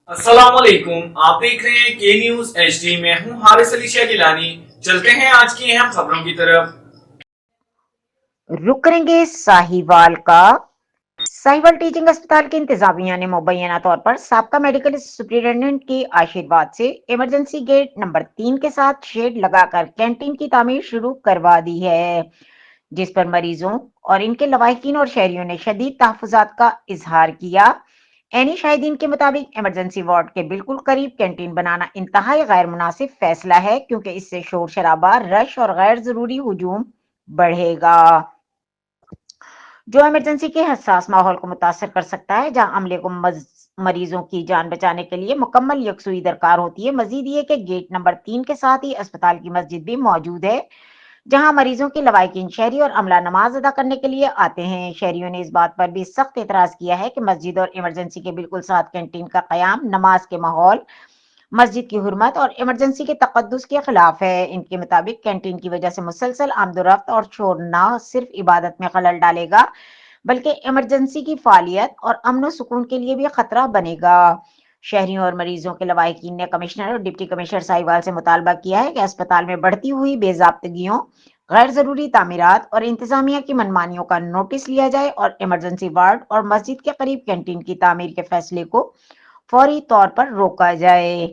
अस्सलाम वालेकुम। आप देख रहे हैं के न्यूज HD। में हूं हारिस अली शाह गिलानी। चलते हैं आज की अहम खबरों की तरफ। रुक करेंगे साहिवाल का। साहिवाल टीचिंग अस्पताल की इंतजामिया ने मुबैना तौर पर साबका मेडिकल सुपरिटेंडेंट के आशीर्वाद से इमरजेंसी गेट नंबर 3 के साथ शेड लगाकर कैंटीन की तामीर शुरू करवा दी है, जिस पर मरीजों और इनके लवाहिकीन और शहरियों ने शदीद तहफ़्फ़ुज़ात का इजहार किया। एनी शाहिदीन के मुताबिक इमरजेंसी वार्ड के बिल्कुल करीब कैंटीन बनाना इंतहाई गैर मुनासिब फैसला है, क्योंकि इससे शोर शराबा, रश और गैर जरूरी हुजूम बढ़ेगा, जो इमरजेंसी के हसास माहौल को मुतासर कर सकता है, जहां अमले को मरीजों की जान बचाने के लिए मुकम्मल यकसुई दरकार होती है। मजीद ये कि गेट नंबर 3 के साथ ही अस्पताल की मस्जिद भी मौजूद है, जहां मरीजों के लवाहिकीन शहरी और अमला नमाज अदा करने के लिए आते हैं। शहरियों ने इस बात पर भी सख्त एतराज किया है कि मस्जिद और इमरजेंसी के बिल्कुल साथ कैंटीन का कयाम नमाज के माहौल, मस्जिद की हुर्मत और इमरजेंसी के तकद्दुस के खिलाफ है। इनके मुताबिक कैंटीन की वजह से मुसलसल आमदोरफ्त और शोर न सिर्फ इबादत में खलल डालेगा, बल्कि इमरजेंसी की फालियत और अमन सुकून के लिए भी खतरा बनेगा। शहरियों और मरीजों के लवाहिकीन ने कमिश्नर और डिप्टी कमिश्नर साहिवाल से मुतालबा किया है कि अस्पताल में बढ़ती हुई बेजाब्तगियों, गैर जरूरी तामीरात और इंतजामिया की मनमानियों का नोटिस लिया जाए और इमरजेंसी वार्ड और मस्जिद के करीब कैंटीन की तामीर के फैसले को फौरी तौर पर रोका जाए।